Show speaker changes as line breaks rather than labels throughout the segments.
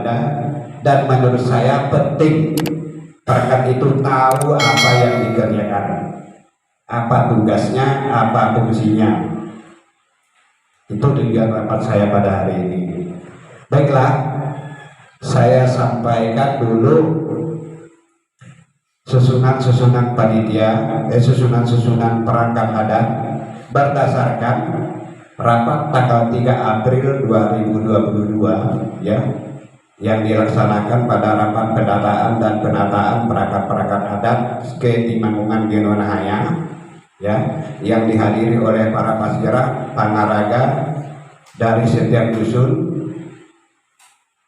ada, dan menurut saya penting perangkat itu tahu apa yang dikerjakan, apa tugasnya, apa fungsinya. Itu tujuan rapat saya pada hari ini. Baiklah, saya sampaikan dulu susunan panitia, susunan perangkat adat berdasarkan rapat tanggal 3 April 2022 ya, yang dilaksanakan pada rapat pendataan dan penataan perangkat adat ke Timanggungan Genonahaya ya, yang dihadiri oleh para pasirah panaraga dari setiap dusun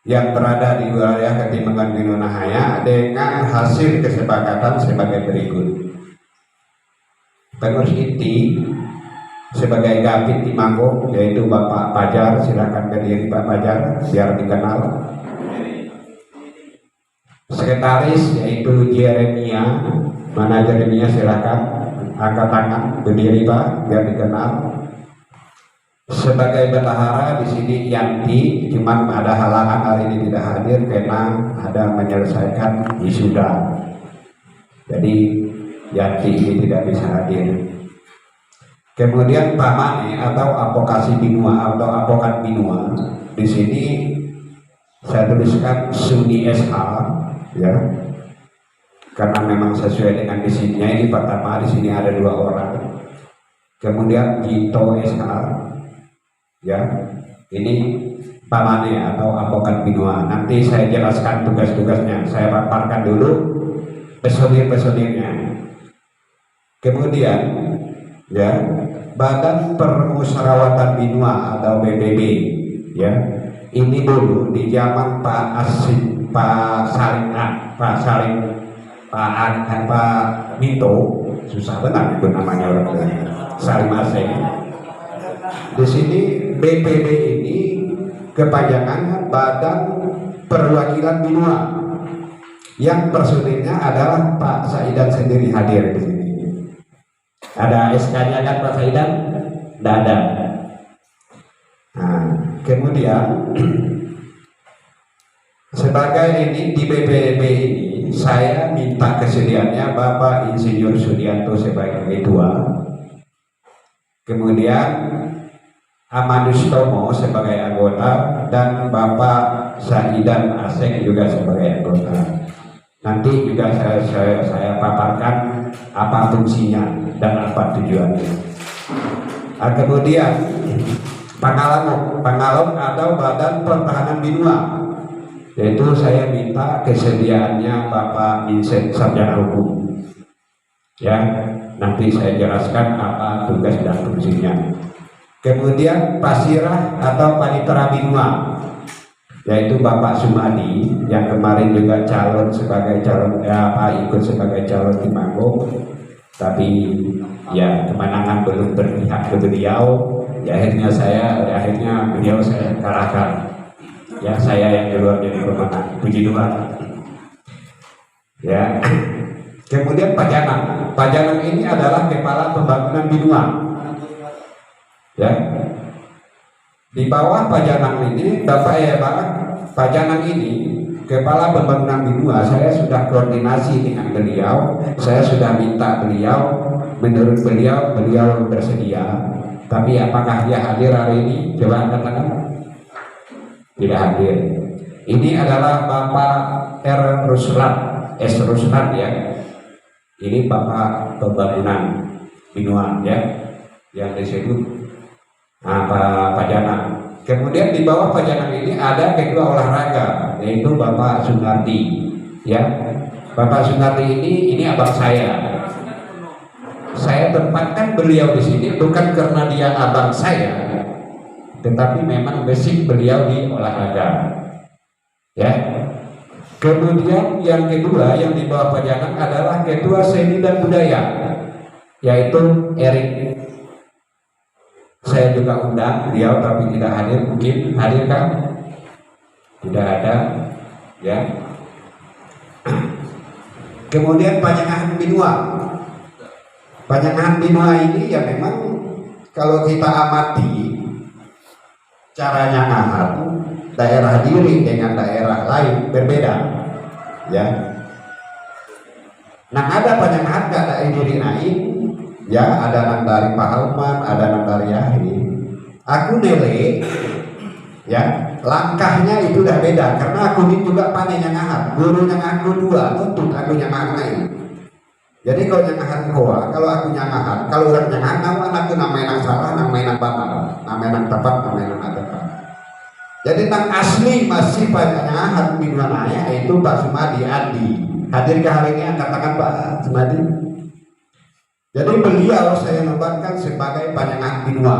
yang berada di wilayah Ketimangan Genonahaya dengan hasil kesepakatan sebagai berikut. Pengurus inti sebagai Gapit Timanggung yaitu Bapak Pajar, silakan berdiri Pak Pajar biar dikenal. Sekretaris yaitu Jeremia, mana Jeremia, silakan angkat tangan berdiri Pak biar dikenal. Sebagai bendahara di sini Yanti, cuman ada halangan hari ini tidak hadir karena ada menyelesaikan wisuda. Jadi Yanti ini tidak bisa hadir. Kemudian Pak Mane atau Advokasi Binua atau Advokat Binua, di sini saya tuliskan Suni SH ya, karena memang sesuai dengan di sini. Ini pertama di sini ada 2 orang. Kemudian Gito SH ya, ini Pak Mane atau Advokat Binua. Nanti saya jelaskan tugas-tugasnya, saya paparkan dulu personil-personilnya. Kemudian ya, Badan Permusyawaratan Binua atau BPB ya, ini dulu di zaman Pak Minto, susah benar itu namanya orang Salim Aseng. Di sini BPB ini kepanjangan Badan Perwakilan Binua, yang personilnya adalah Pak Saidan sendiri hadir di sini. Ada SK-nya kan Pak Saidan? Tidak ada. Nah, kemudian sebagai ini di BPB ini saya minta kesediaannya Bapak Insinyur Sudianto sebagai ketua. Kemudian Amanus Tomo sebagai anggota dan Bapak Saidan Aseng juga sebagai anggota. Nanti juga saya paparkan apa fungsinya dan apa tujuannya. Kemudian Pangalom atau Badan Pertahanan Binua, yaitu saya minta kesediaannya Bapak Vincent Sarjana Hukum. Ya, nanti saya jelaskan apa tugas dan fungsinya. Kemudian Pasirah atau Panitera Binua, yaitu Bapak Sumadi yang kemarin juga calon sebagai ikut sebagai calon Timanggung, tapi ya kemenangan belum berpihak ke beliau. Ya akhirnya beliau saya kalahkan. Ya, saya yang keluar jadi pemenang. Puji Tuhan. Ya. Kemudian Pajanang ini adalah kepala pembangunan Binua. Ya, di bawah Pajanang ini Pajanang ini kepala pembangunan Binua, saya sudah koordinasi dengan beliau, saya sudah minta beliau, menurut beliau bersedia, tapi apakah dia hadir hari ini? Coba angkat tangan. Tidak hadir. Ini adalah Bapak S. Ruslat ya, ini Bapak pembangunan Binua ya, yang disebut Pajanang. Kemudian di bawah Pajanang ini ada ketua olahraga, yaitu Bapak Sunardi. Ya, Bapak Sunardi ini abang saya. Saya tempatkan beliau di sini bukan karena dia abang saya, tetapi memang basic beliau di olahraga. Ya. Kemudian yang kedua yang di bawah Pajanang adalah ketua seni dan budaya, yaitu Erik. Saya juga undang beliau tapi tidak hadir. Mungkin hadir kan? Tidak ada ya. Kemudian Panyangahan Binua ini ya memang kalau kita amati caranya ngahat daerah diri dengan daerah lain berbeda, ya. Nah ada panyangahan dari diri lain, ya, ada nang dari Pahalman, ada nang dari Yahri. Aku nilai, ya, langkahnya itu udah beda karena aku ini juga panen nyangahan, guru nyangahan dua, nuntut aku nyangahan lain. Jadi kalau nyangahan koa, kalau aku nyangahan, kalau orang nyangahan, aku namanya nang salah, namanya nang benar, namanya nang tepat, namanya nang ada. Jadi nang asli masih panyangahan di mananya itu Pak Sumadi Adi. Hadir ke hari ini, angkat tangan Pak Sumadi. Jadi beliau saya nobatkan sebagai panyangahan binua.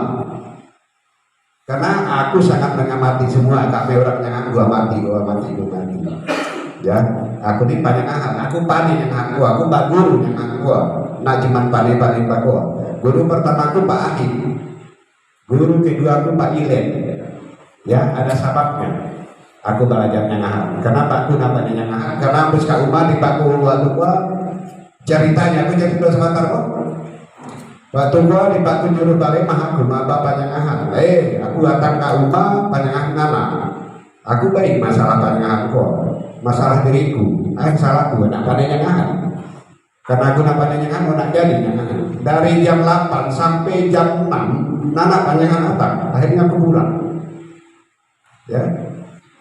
Karena aku sangat mengamati semua, kami orang nyangahan gua mati. Ya, aku ini panyangahan, aku panen yang aku Pak Guru yang aku, nak cuman panen Pak gua. Guru pertama aku Pak Ahid, guru kedua aku Pak Ilen. Ya, ada sebabnya. Aku belajar nyangahan. Kenapa aku namanya nyangahan? Karena habis ke rumah di Pak Guru waktu gua ceritanya aku cerita sebentar kok. Waktu gua di Pak Guru balik mah aku bapak nyangahan. Aku datang ke rumah panyangahan nama. Aku baik masalah panyangahan kok. Masalah diriku, salah gue nak pandai nyangahan. Karena aku nak pandai nyangahan, mau nak jadi nyangahan. Dari jam 8 sampai jam 6, nana panjangan atas. Akhirnya aku pulang. Ya,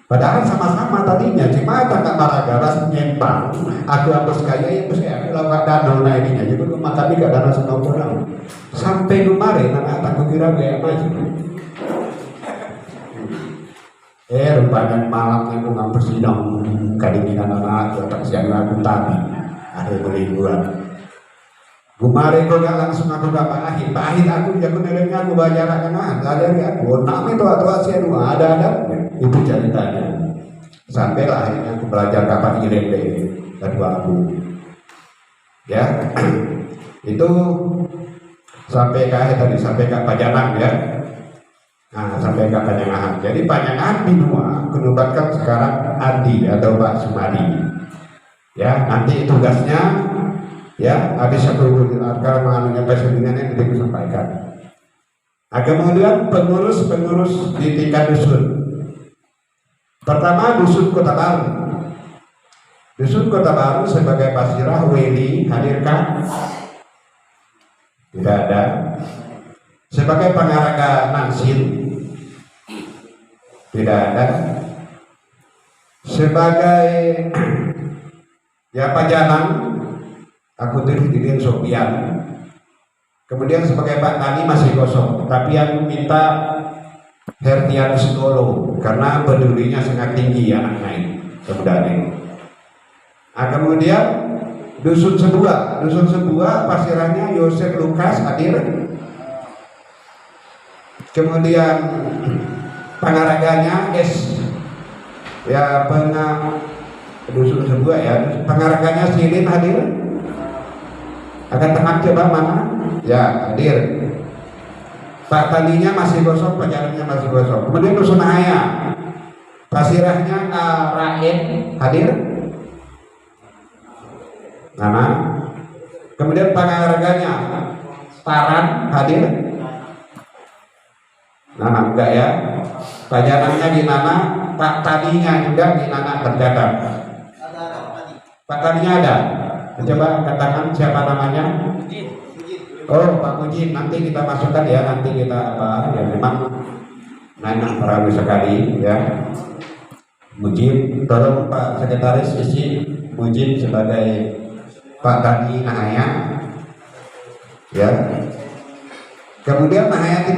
padahal sama-sama tadinya, cuma tak maragaras nyempang. Aku habis kaya, ya habis kaya. Aku lewat danau naik ininya, jadi aku makan di danau senau pulau. Sampai kemarin, nana aku kira gaya maju. Rupanya malam aku nggak bersidang kadang-kadang anak atau siang aku tadi akhir mingguan. Kemarin kau nggak langsung aku dapat Ahid aku jago nerengnya aku bayar akan ada aku nama itu atau asia dua ada itu ceritanya. Sampai lah akhirnya aku belajar kapan Ilen kedua aku. Ya itu sampai ke akhir tadi sampai ke Pajanang ya. Nah, sampai ke panyangahan. Jadi panyangahan binua menubatkan sekarang Andi atau Pak Sumadi. Ya, nanti tugasnya ya habis aku akan menyampaikan sebelumnya yang tadi sampaikan. Kemudian pengurus di tingkat dusun. Pertama dusun Kota Baru. Dusun Kota Baru sebagai Pasirah Weli hadirkan? Tidak ada. Sebagai pengaraga Nansin tidak ada. Sebagai ya Pajanang aku Didin Sopian. Kemudian sebagai Pak Tani masih kosong, tapi yang minta Hertianus Golo karena pedulinya sangat tinggi anaknya ini kemudian ini. Kemudian dusun sebuah Pasirahnya Yosef Lukas hadir. Kemudian pengaraganya ya dusun sebuah ya pengaraganya Silin hadir. Akan tengah coba mana ya hadir. Pak Taninya masih kosong, penjalannya masih kosong. Kemudian dusun Haya Pasirahnya Raed hadir. Nama. Kemudian pengaraganya Taran hadir. Nana enggak ya, pajanannya di Nana, Pak Tadinya juga di Nana tercatat. Pak Tadinya ada. Coba katakan siapa namanya? Oh Pak Mujib, nanti kita masukkan ya, nanti kita apa? Ya memang Nana perawi sekali ya. Mujib, tolong Pak Sekretaris isi Mujib sebagai Pak Tadi Nahaya. Ya. Kemudian Nahayati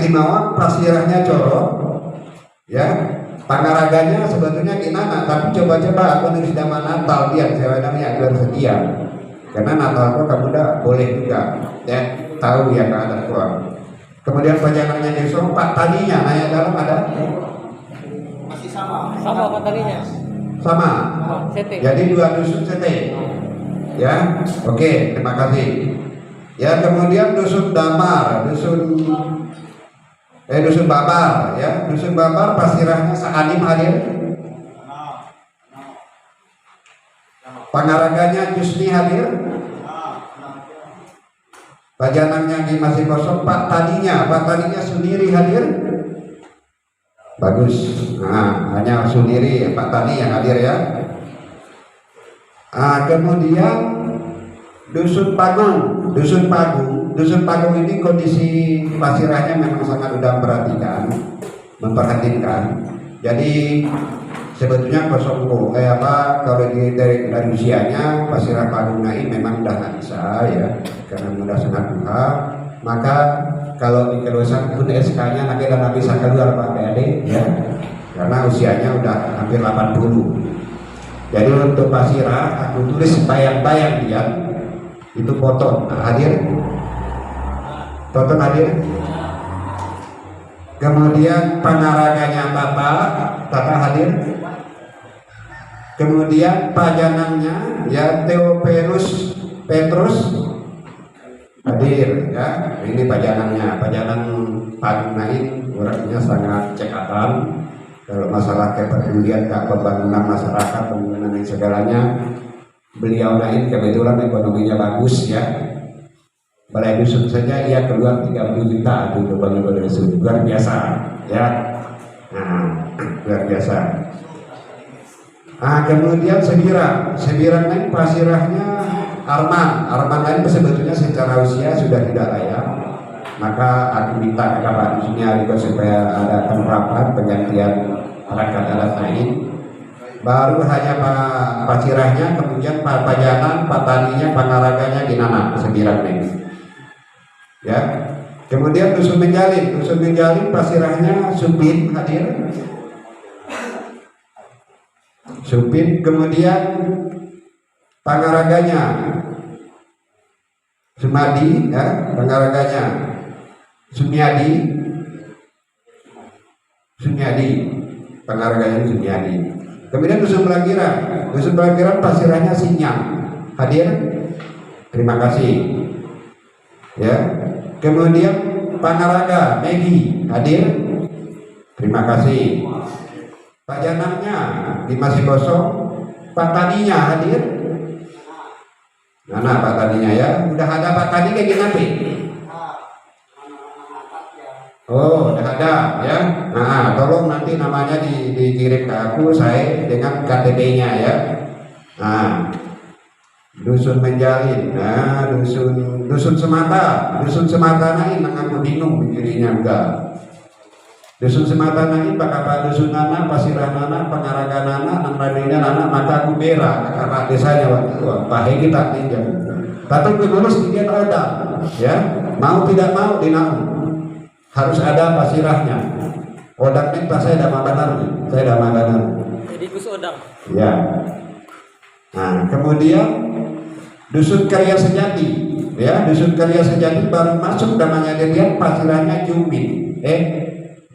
Mawak Pasirahnya Coro, ya, pangaraganya sebetulnya Kinana, tapi coba-coba aku nulis nama Natal dia, saya namanya Agar Setia, karena Natal kok kamu udah boleh juga, ya, tahu ya keadaan tua. Kemudian pajangannya Nesong, Pak Tadinya, Naya dalam ada?
Masih sama Pak Tadinya?
Sama.
CT.
Jadi dua dusun CT, ya, oke, terima kasih. Ya kemudian dusun Damar, dusun Babar, ya dusun Babar Pasirahnya Saanim hadir. Pangaraganya Jusni hadir. Pajanangnya masih kosong. Pak Tadinya Suniri hadir. Bagus. Nah, hanya sendiri Pak Tani yang hadir ya. Kemudian Dusun Pagung. Dusun Pagung ini kondisi pasirahnya memang sangat udah memperhatikan. Jadi sebetulnya kalau dari usianya pasirah Pagung Naim memang udah nggak bisa ya, karena udah sangat tua. Maka kalau di kelulusan pun SK-nya nanti udah nggak bisa keluar Pak PAD ya, karena usianya udah hampir 80. Jadi untuk pasirah aku tulis bayang-bayang dia itu foto. Hadir? Foto hadir? Kemudian pangaraganya Tata hadir. Kemudian pajanannya ya Theophilus Petrus hadir ya. Ini pajanan Pagung Naim orangnya sangat cekatan. Kalau masalah kepedulian pembangunan masyarakat, pembangunan yang segalanya, beliau Naim kebetulan ekonominya bagus ya. Balai dusun saja ia keluar 30 juta untuk bangun balai dusun, luar biasa ya. Nah, luar biasa. Kemudian Sebirang Naim pasirahnya Arman Naim sebetulnya secara usia sudah tidak layak. Maka aku minta ke Pak Dusunya supaya ada penerapan penggantian perangkat adat Naim. Baru hanya pasirahnya, kemudian pajanan, pataninya, pangaraganya Ginana Sebirang Naim. Ya, kemudian Dusun Menjalin pasirahnya Supin hadir. Supin, kemudian pangaraganya Sumadi ya, pangaraganya Sumiadi, pangaraganya Sumiadi. Kemudian Dusun Pelagiran pasirahnya Sinyang hadir. Terima kasih. Ya. Kemudian Panaraga Megi hadir. Terima kasih. Pajanannya masih kosong. Pak Taninya hadir. Nah, Pak Taninya ya. Udah ada Pak Tani kayak gini. Oh, udah ada ya. Nah, tolong nanti namanya dikirim ke aku, saya dengan KTP-nya ya. Nah, Dusun Menjalin, nah Dusun Semata Naim, aku bingung begininya enggak. Dusun Semata Naim, Pak Dusun Nana, Pasirah Nana, Pengaraga Nana, Nang Radina Nana, maka aku bela karena desanya waktu itu, Pak Hegi tak tinjau. Tapi pengurus dia ada, ya, mau tidak mau dinaung. Harus ada pasirahnya. Odang ini saya dah maganar.
Jadi Gus Odang.
Ya. Nah, kemudian Dusun Karya Sejati, ya, Dusun Karya Sejati baru masuk namanya dia pasirahnya Jumin.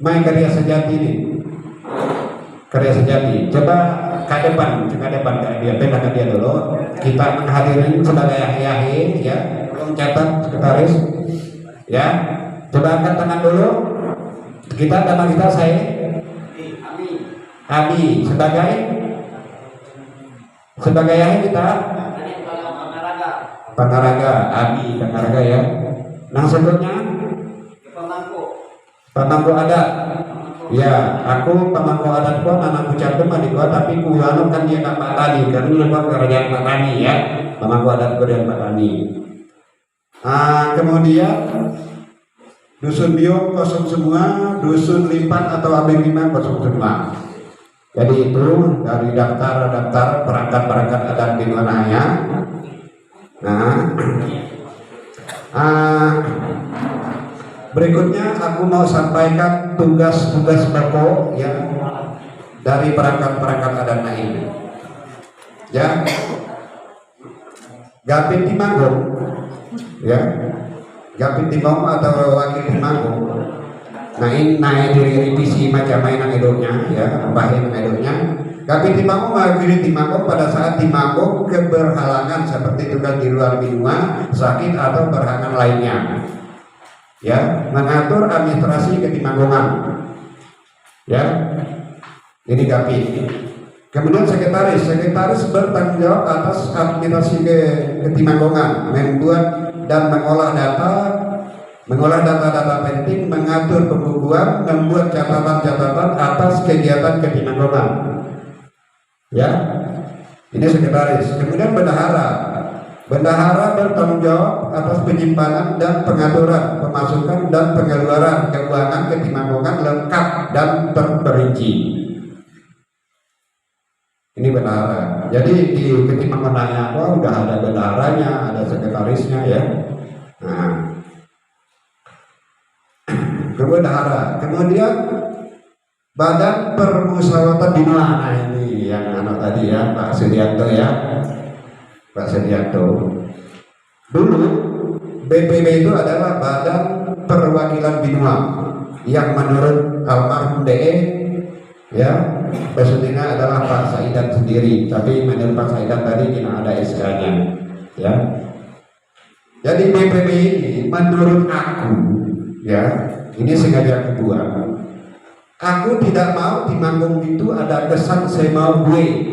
Main Karya Sejati ini. Karya Sejati. Coba ke depan dia, pindah ke dia dulu. Kita menghadiri sebagai yahe ya. Tolong catat sekretaris. Ya. Coba angkat tangan dulu. Nama kita saya Abi sebagai yang kita Panaraga Abi Panaraga ya. Nang sebutnya pemangku adat. Ya, aku pemangku adat gua anak ucapkan adik gua, tapi kulano kan dia Pak Tani, kan lu lupa kerajaan Pak Tani ya. Pemangku adat gua dan Pak Tani. Kemudian Dusun Biong kosong semua, Dusun Limpan atau AB 5 kosong semua. Jadi itu dari daftar perangkat adat di Wanaya. Berikutnya aku mau sampaikan tugas-tugas pokok ya dari perangkat adat Naim. Ya, Gapin Timanggung, ya. Gapin Timong atau wakil Timanggung. Nah ini naik dari revisi macam mainan hidupnya ya, bahin hidupnya. Gapin Timanggung wakil Timanggung pada saat Timanggung keberhalangan seperti tugas di luar benua, sakit atau berhalangan lainnya. Ya, mengatur administrasi ketimanggungan. Ya. Ini Gapin. Kemudian sekretaris bertanggung jawab atas administrasi ketimanggungan, membuat dan mengolah data mengolah data-data penting, mengatur pembukuan, membuat catatan-catatan atas kegiatan ketimanggungan. Ya, ini sekretaris. Kemudian bendahara. Bendahara bertanggung jawab atas penyimpanan dan pengaturan pemasukan dan pengeluaran keuangan ketimanggungan lengkap dan terperinci. Ini bendahara. Jadi di ketimanggungannya udah ada bendaharanya, ada sekretarisnya ya. Nah, bendahara. Kemudian Badan Permusyawaratan Binua. Nah ini yang anak tadi ya, Pak Sudianto ya. Pak Sudianto. Dulu BPB itu adalah Badan Perwakilan Binua yang menurut almarhum DE ya, maksudnya adalah Pak Saidan sendiri, tapi menurut Pak Saidan tadi tidak ada SK-nya ya. Jadi BPB ini menurut aku ya, ini sengaja aku buat. Aku tidak mau di manggung itu ada kesan saya mau gue.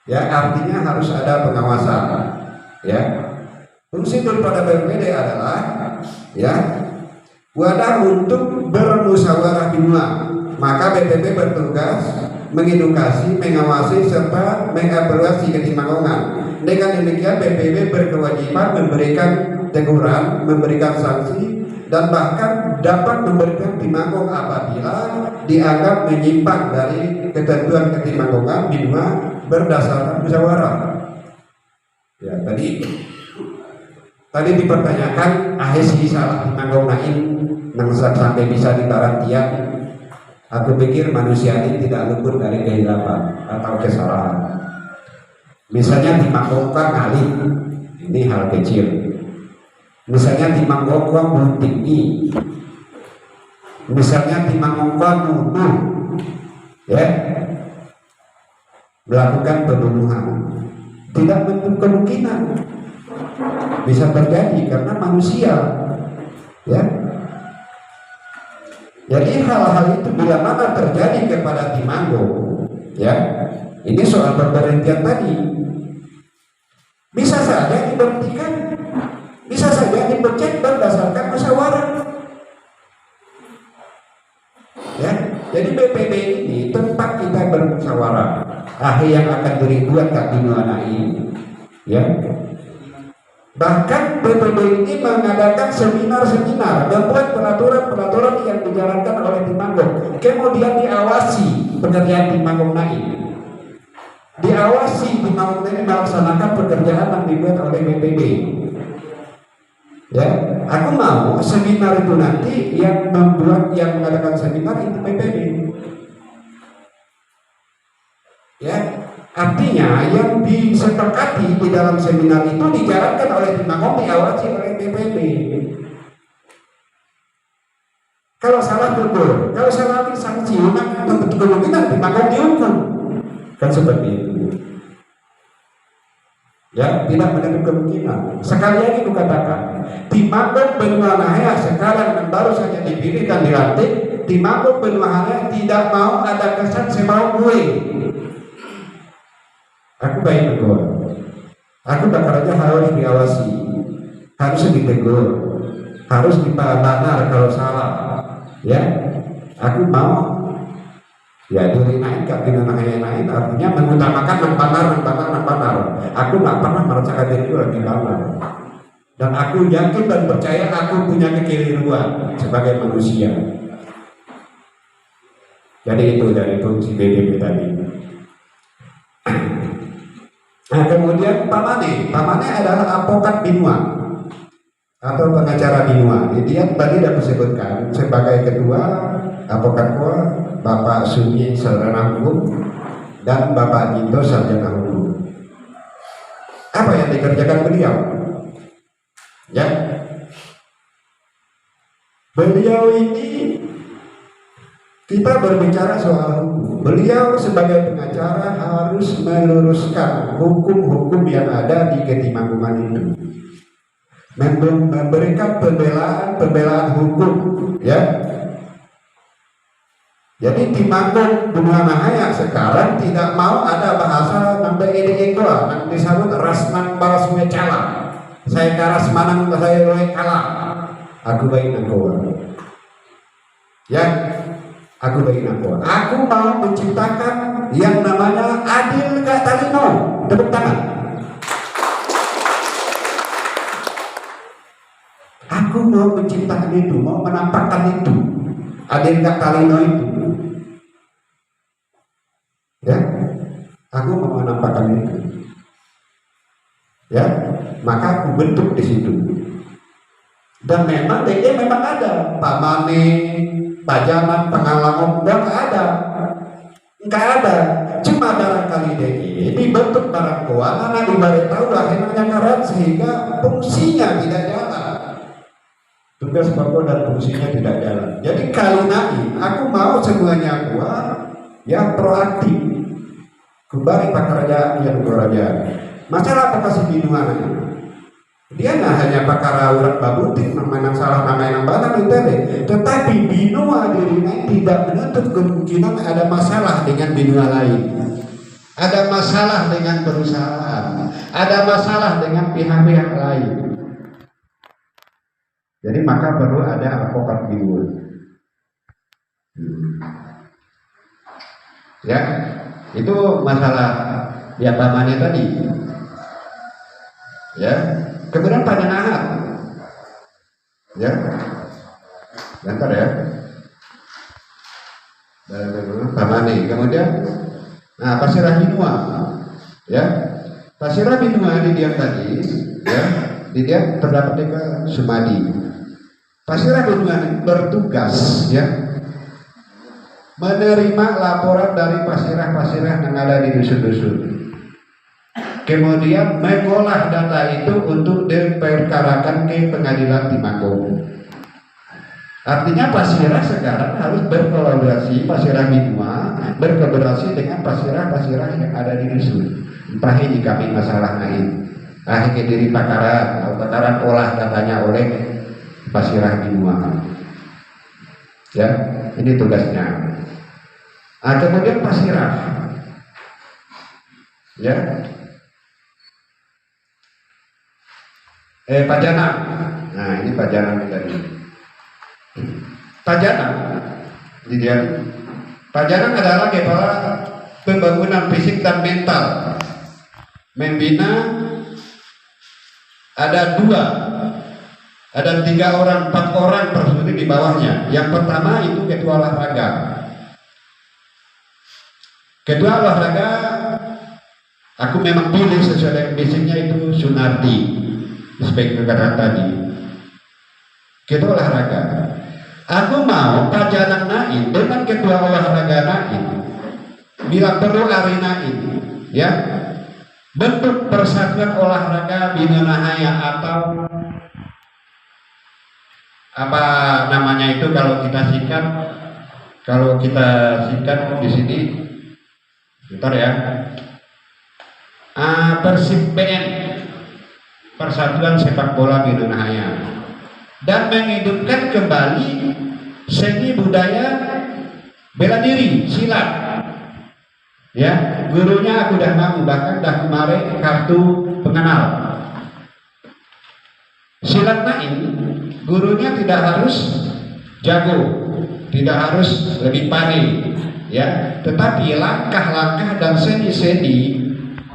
Ya, artinya harus ada pengawasan. Ya. Fungsi daripada BPD adalah ya, wadah untuk bermusyawarah binua. Maka BPB bertugas mengedukasi, mengawasi serta mengevaluasi ketimanggungan. Dengan demikian BPB berkewajiban memberikan teguran, memberikan sanksi dan bahkan dapat memberikan timanggung apabila dianggap menyimpang dari ketentuan ketimanggungan binua berdasarkan musyawarah. Ya, tadi dipertanyakan ahesi salah timanggung nain nang sampai bisa ditarantian. Aku pikir manusia ini tidak luput dari kehilapan atau kesalahan. Misalnya timanggungkan ngalih, ini hal kecil. Misalnya timanggungkan belum tinggi. Misalnya timanggungkan nuduh, ya, melakukan pembunuhan. Tidak menutup kemungkinan bisa terjadi karena manusia, ya. Jadi hal-hal itu bila mana terjadi kepada timanggung, ya, ini soal pemberhentian tadi bisa saja diberhentikan, bisa saja dipecat berdasarkan musyawarah. Ya, jadi BPB ini tempat kita bermusyawarah. Yang akan dibuat Kak Binua ini, ya. Bahkan BPB ini mengadakan seminar-seminar, membuat peraturan-peraturan yang dijalankan oleh timanggung, kemudian diawasi pekerjaan timanggung naik, diawasi timanggung ini melaksanakan pekerjaan yang dibuat oleh BPB. Ya, aku mau seminar itu nanti yang mengadakan seminar itu BPB. Ya, artinya yang disepakati di dalam seminar itu dijalankan oleh timanggung, diawasi oleh BPB. Kalau salah tegur, kalau salah sanksi, maka tentu kemungkinan timanggung dihukum. Kan seperti itu. Ya, tidak menutup kemungkinan. Sekali lagi kukatakan, timanggung Benua Nahaya sekarang yang baru saja dipilih dan dilantik, timanggung Benua Nahaya tidak mau ada kesan semau gue. Aku baik tegur. Aku bakal aja harus diawasi, harus ditegur, harus dipanar kalau salah. Ya, aku mau. Ya, diri naik, kaki naik, artinya mengutamakan mempanar. Aku nggak pernah merasakan diri lagi panar. Dan aku yakin dan percaya aku punya kekeliruan sebagai manusia. Jadi itu dari fungsi BPB tadi. Nah, kemudian Pak Mane adalah advokat binua atau pengacara binua. Dia tadi sudah disebutkan sebagai kedua advokat Bapak Sunyi sarjana hukum dan Bapak Jinto sarjana hukum. Apa yang dikerjakan beliau? Ya, beliau ini kita berbicara soal hukum. Beliau sebagai pengacara harus meluruskan hukum-hukum yang ada di ketimanggungan itu, memberikan pembelaan hukum, ya. Jadi timanggung Benua Nahaya sekarang tidak mau ada bahasa nang ide-ego, nang disebut ras nang balas mecala. Saya karas manang saya kalah. Aku baik engkau. Ya, aku baik engkau. Aku mau menciptakan yang namanya adil gak talino. Tepuk tangan. Aku mau menciptakan itu, mau menampakkan itu. Adil gak talino itu. Ya, aku mau menampakkan itu. Ya, maka aku bentuk di situ. Dan memang DE memang ada, Pak Mane, Pak Jaman, pengalaman enggak ada. Cuma barangkali DE dibentuk barang keuangan dibalik tahu akhirnya karat sehingga fungsinya tidak jalan. Tugas pokok dan fungsinya tidak jalan. Jadi kali ini aku mau semuanya gua yang proaktif. Kembali pekerjaan yang kerajaan. Masalah apa kasih binuan? Dia nggak hanya pakar urat babutin memandang salah yang batang itu, tetapi binua dirinya tidak menutup kemungkinan ada masalah dengan binua lain, ada masalah dengan perusahaan, ada masalah dengan pihak-pihak lain. Jadi maka perlu ada advokat binua. Ya, itu masalah ya pamannya tadi. Ya. Kemudian Panjenengan, ya, bentar ya, Pamane. Kemudian, nah Pasirah Binua, ya, Pasirah Binua di dia tadi, ya, di dia terdapat di Sumadi. Pasirah Binua bertugas, ya, menerima laporan dari pasirah-pasirah yang ada di dusun-dusun. Kemudian mengolah data itu untuk diperkarakan ke pengadilan Timanggung. Artinya pasirah sekarang harus berkolaborasi, pasirah Binua berkolaborasi dengan pasirah-pasirah yang ada di dusun. Entah ini kami masalah lain, akhirnya diri pakaran olah datanya oleh pasirah Binua. Ya, ini tugasnya. Nah, kemudian pasirah, ya. Pajanang. Nah, ini pajanang tadi. Pajanang. Jadi dia pajanang adalah kepala pembangunan fisik dan mental. Membina ada 3 orang, 4 orang personil di bawahnya. Yang pertama itu ketua olahraga. Ketua olahraga aku memang pilih sesuai dengan basicnya itu Sunardi. Sebagai kata tadi, ketua olahraga. Aku mau Pajanang naik dengan ketua olahraga naik. Bila perlu arena ini, ya, bentuk persatuan olahraga Binanahaya atau apa namanya itu kalau kita singkat di sini, bentar ya, Persib PN. Persatuan Sepak Bola Binanahaya, dan menghidupkan kembali seni budaya bela diri silat. Ya, gurunya aku dah mau, bahkan dah kemarin kartu pengenal. Silat naik, gurunya tidak harus jago, tidak harus lebih pandai, ya, tetapi langkah-langkah dan seni-seni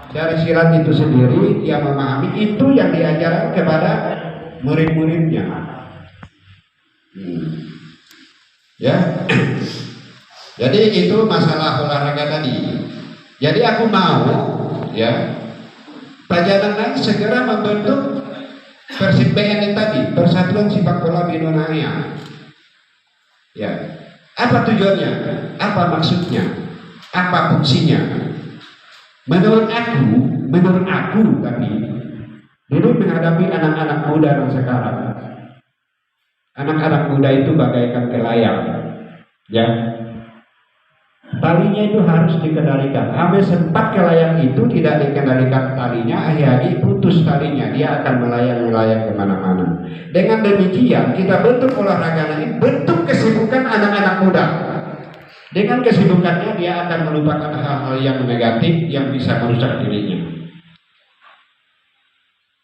dari silat itu sendiri dia memahami, itu yang diajarkan kepada murid-muridnya. Ya, jadi itu masalah olahraga tadi. Jadi aku mau, ya, Pajanang segera membentuk Persib PN tadi, Persatuan Sepak Bola Binanahaya. Ya, apa tujuannya? Apa maksudnya? Apa fungsinya? Menurut aku tapi dulu menghadapi anak-anak muda yang sekarang, anak-anak muda itu bagaikan kelayang, ya, talinya itu harus dikendalikan. Sampai sempat kelayang itu tidak dikendalikan talinya, akhirnya putus talinya, dia akan melayang-melayang kemana-mana. Dengan demikian kita bentuk olahraga ini, bentuk kesibukan anak-anak muda. Dengan kesibukannya dia akan melupakan hal-hal yang negatif yang bisa merusak dirinya.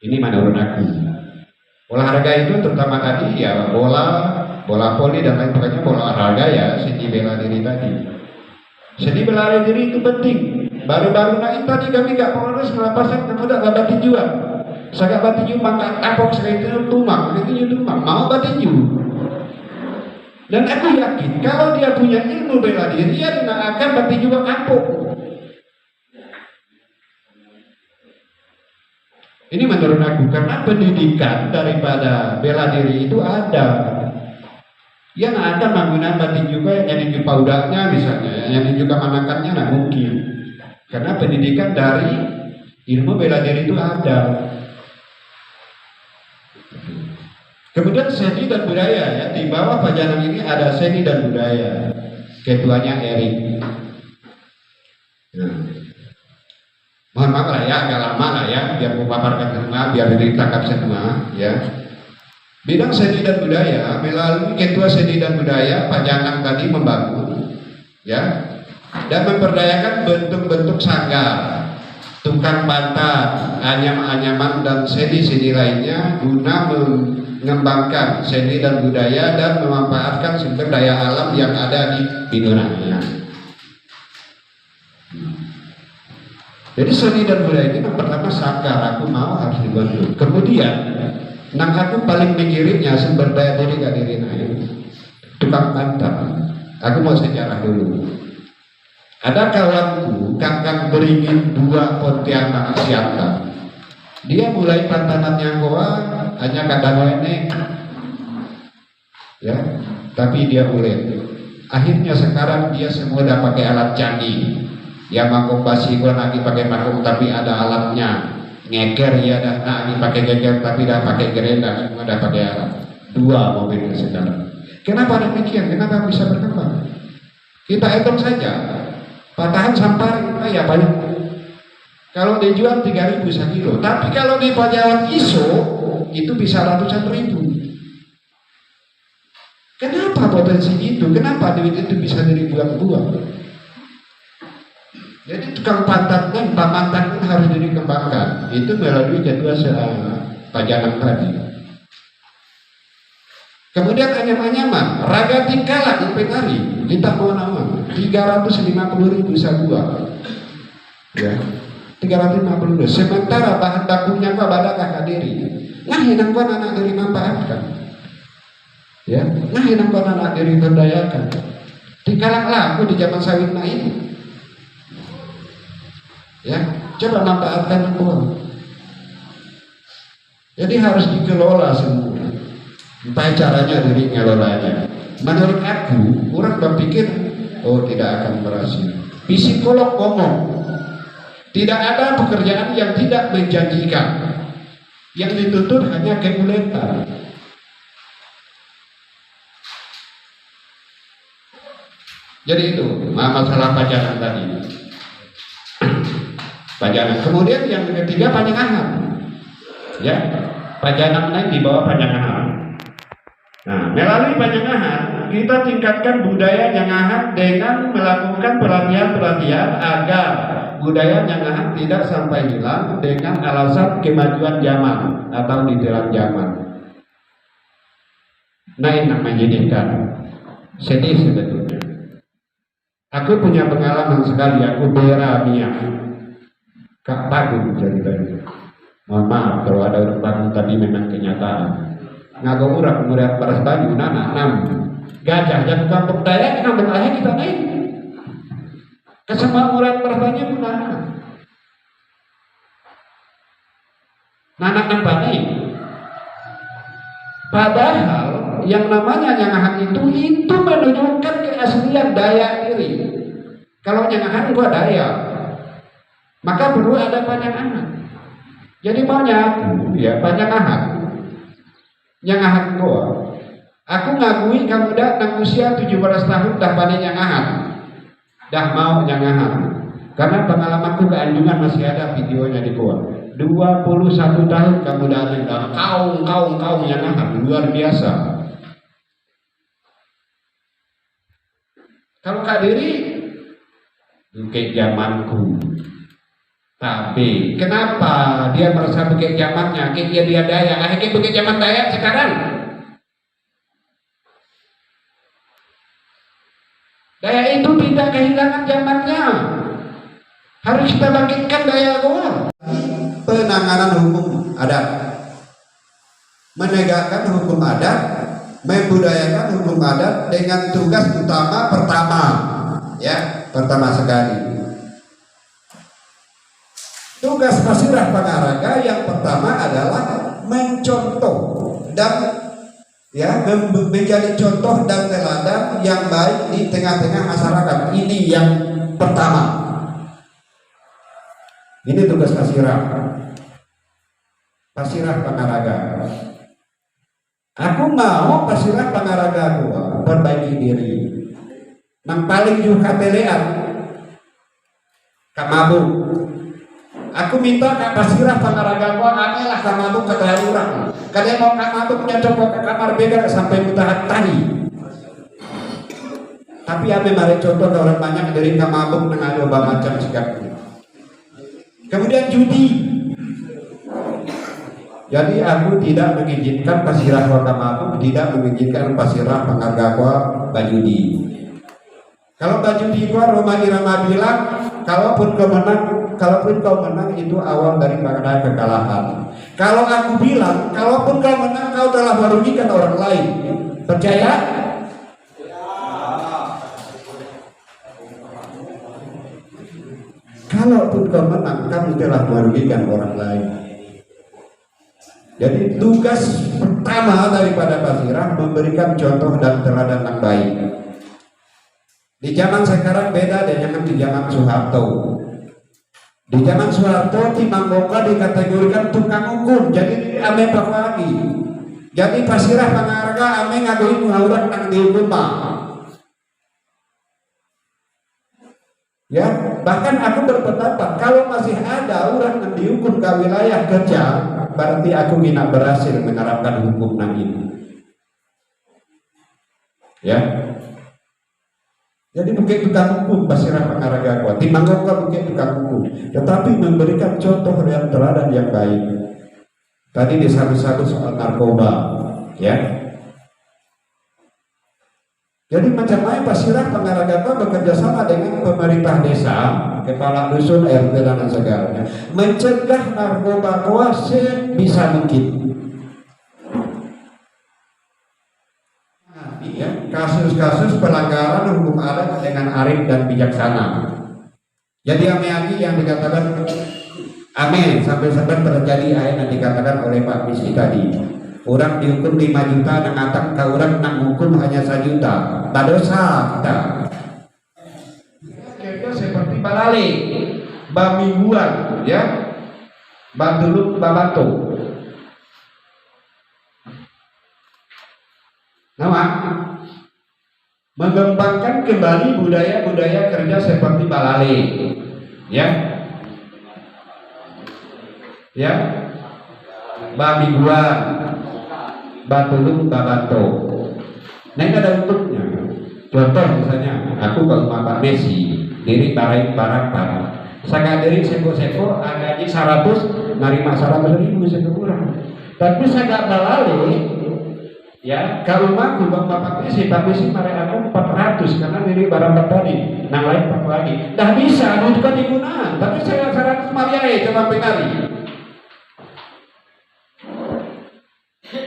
Ini menurut aku. Olahraga itu terutama tadi ya bola voli dan lain sebagainya, bola olahraga ya seni bela diri tadi. Seni bela diri itu penting. Baru-baru naik tadi kami gak proses melapasan kemudian babat tinjuan. Saya babat tinju mangkat tapok saya itu tumak, mau babat tinju. Dan aku yakin kalau dia punya ilmu bela diri, dia tidak akan babat tinju kapok. Ini menurut aku, karena pendidikan daripada bela diri itu ada. Yang ada menggunakan batin juga yang tinju paudaknya misalnya, yang juga manakannya nah mungkin. Karena pendidikan dari ilmu bela diri itu ada. Kemudian seni dan budaya ya, di bawah Pajanan ini ada seni dan budaya. Ketuanya Erik. Nah, mohon maaf lah ya, agak lama lah ya, biar kupaparkan semua, biar ditangkap semua ya. Bidang seni dan budaya, melalui Ketua Seni dan Budaya Pajanan tadi membangun ya, dan memperdayakan bentuk-bentuk sanggar, tukang pantat, anyam-anyaman dan seni-seni lainnya guna mengembangkan seni dan budaya dan memanfaatkan sumber daya alam yang ada di Indonesia. Jadi seni dan budaya ini yang pertama sanggar, aku mau harus dibantu. Kemudian aku paling mikirinnya sumber daya diri gak diri naik tukang pantat. Aku mau sejarah dulu. Ada kawanku kakak beringin 2 Pontianak siapa. Dia mulai pantanannya goa hanya kadang ini ya, tapi dia ulet. Akhirnya sekarang dia semua udah pakai alat canggih. Ya mangkuk basi gua lagi pakai mangkuk tapi ada alatnya. Ngeker ya dah, nah ini pakai ngeker tapi dah pakai gerenda, semua dah pakai alat. 2 mobil sekarang. Kenapa demikian? Kenapa bisa berkembang? Kita hitung saja. Patahan sampah itu ya banyak. Kalau dijual 3.000 sekilo, tapi kalau di Pajawan ISO itu bisa ratusan ribu. Kenapa potensi itu? Kenapa duit itu bisa dibuang-buang? Jadi tukang pantat pun, pamantan pun harus dikembangkan. Itu melalui Ketua Pajanan tadi. Kemudian anyam-anyaman, raga tingkalan penari, kita mau nama 350.000 sebuah. Ya, 350.000. Sementara bahan bakunya gua badakah kadiri. Nah, henang gua anak dari manfaatkan. Ya, nah henang gua anak dari berdayakan. Tingkalan laku di zaman sawit nah ini. Ya, coba manfaatkan uang. Jadi harus dikelola semua. Entah caranya dari ngelolanya. Menurut aku, orang berpikir, oh tidak akan berhasil. Psikolog ngomong, tidak ada pekerjaan yang tidak menjanjikan. Yang dituntut hanya keuletan. Jadi itu masalah pajanan tadi. Pajanan. Kemudian yang ketiga panyangahan. Ya, pajanan di bawah panyangahan. Nah, melalui panyangahan kita tingkatkan budaya nyangahan dengan melakukan pelatihan-pelatihan agar budaya nyangahan tidak sampai hilang dengan alasan kemajuan zaman atau diterang zaman. Nah, ini menyedihkan. Sedih sebetulnya. Aku punya pengalaman sekali, aku bera Mia. Kak Bagung ceritanya. Mohon maaf kalau ada orang bangun tapi memang kenyataan. Ngago murah paras baju anak 6 gajah yang kampung daya kampung ayah kita naik. Kesemua murah paras baju pun anak. Nanak nampak naik. Padahal yang namanya nyangahan itu menunjukkan keaslian daya diri. Kalau nyangahan gua daya, maka perlu ada panyangahan. Jadi banyak ya panyangahan. Nyangahan gua. Aku ngakui kamu dah nang usia 17 tahun dah pandai nyangahan. Dah mau nyangahan. Karena pengalamanku ke Anjungan masih ada videonya di gua. 21 tahun kamu dah kaum nyangahan luar biasa. Kalau Kak Diri kayak zamanku. Tapi kenapa dia merasa bukit jamatnya? Dia daya. Akhirnya bukit jamat daya sekarang. Daya itu tidak kehilangan jamatnya. Harus kita bangkitkan daya gua. Penanganan hukum adat, menegakkan hukum adat, membudayakan hukum adat dengan tugas utama pertama sekali. Tugas Pasirah Pangaraga yang pertama adalah mencontoh dan menjadi contoh dan teladan yang baik di tengah-tengah masyarakat. Ini yang pertama. Ini tugas Pasirah Pangaraga. Aku mau Pasirah Pangaraga gua perbaiki diri. Nang paling juga telean kamabuk. Aku minta ke Pasirah Pangaraga gua amelah kamabuk ke darurat. Kadang mau kamabuk nyocok ke kamar beda sampai mutahan tahi. Tapi ame mari contoh orang banyak dari kamabuk dengan dua macam sikapnya. Kemudian judi. Jadi aku tidak mengizinkan Pasirah Wakamabuk, tidak mengizinkan Pasirah Pangaraga bajudi. Kalau bajudi gua Roma Irama bilang, kalaupun kau menang itu awal daripada kekalahan. Kalau aku bilang, kalaupun kau menang kau telah merugikan orang lain. Percaya? Kalaupun kau menang, kamu telah merugikan orang lain. Jadi tugas pertama daripada Pasirah memberikan contoh dan teladan yang baik. Di zaman sekarang beda dengan di zaman Soeharto. Di zaman Soeharto Timang Boka dikategorikan tukang hukum, jadi ame lagi. Jadi Pasirah Pangaraga ame ngaduin ngauran nang dihukum. Ya, bahkan aku berpendapat kalau masih ada orang yang dihukum ke wilayah kerja, berarti aku tidak berhasil menerapkan hukum ini. Ya, jadi bukan tukang hukum Pasirah Pangaraga kuat, Timang Boka bukan tukang hukum, tetapi memberikan contoh yang teladan yang baik. Tadi disebut soal narkoba, ya. Jadi macam mana Pasirah Pangaraga bekerja sama dengan pemerintah desa, kepala dusun, RT dan segalanya, mencegah narkoba sebisa mungkin. Ya, kasus-kasus pelanggaran hukum adat dengan arif dan bijaksana. Jadi ame yang dikatakan ame sampai terjadi yang dikatakan oleh Pak Misi tadi. Orang dihukum 5 juta, nangatang ke orang nang hukum hanya 1 juta. Badosa kita. Kira seperti balale, bamingguan, ya, batuluk, babato. Nama mengembangkan kembali budaya-budaya kerja seperti balale, ya, bamingguan, batulung, babato. Nah ini ada untuknya. Contoh misalnya, aku ke rumah Pak Messi, diri barang-barang. Saya diri seko-seko, gaji 100, narima 100.000 sekurang. Tapi saya balale, ya, ke rumah ku Bang Pak Messi mari aku 400 karena diri barang tadi, nang lain 4 lagi. Dah bisa, itu kan digunakan. Tapi saya 100 mariai coba penari.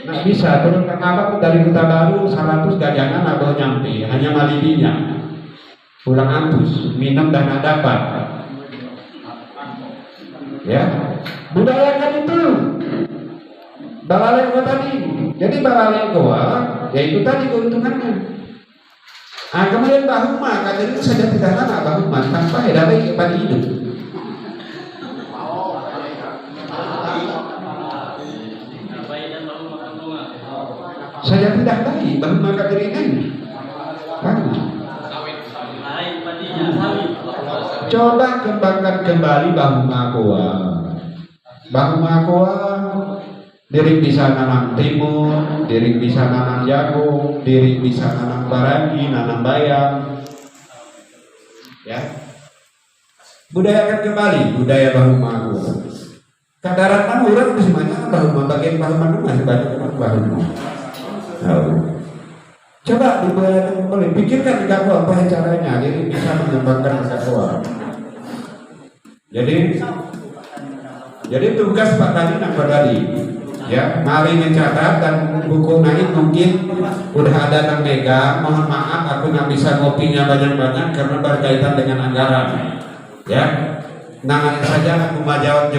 Nah bisa turun ke kapal dari Kota Baru 100 gajangan atau nyampe hanya malibinya pulang ampus minum dan dapat, ya, budayakan itu balale gua tadi. Jadi balale gua yaitu tadi keuntungannya. Nah kemudian bahuma kata itu saja tidak lama bahuma tanpa ada baik pada hidup. Saya tidak baik baru maka dirikan. Coba kembangkan kembali Bahuma diri bisa nanam timun, diri bisa nanam jagung, diri bisa nanam baranggi, nanam bayam, ya. budayakan kembali budaya bahu mahu. Kadarat kan orang semuanya bahu mahu, bagian bahu mahu masih banyak bahu mahu. Coba dibudayakan kembali, pikirkan di apa caranya, jadi bisa mengembangkan dakwah. Jadi tugas Pak Tadi nak tadi, ya, mari mencatat dan buku naik mungkin udah ada nang mega. Mohon maaf, aku nggak bisa ngopinya banyak-banyak karena berkaitan dengan anggaran. Ya, nangan saja aku mau jawab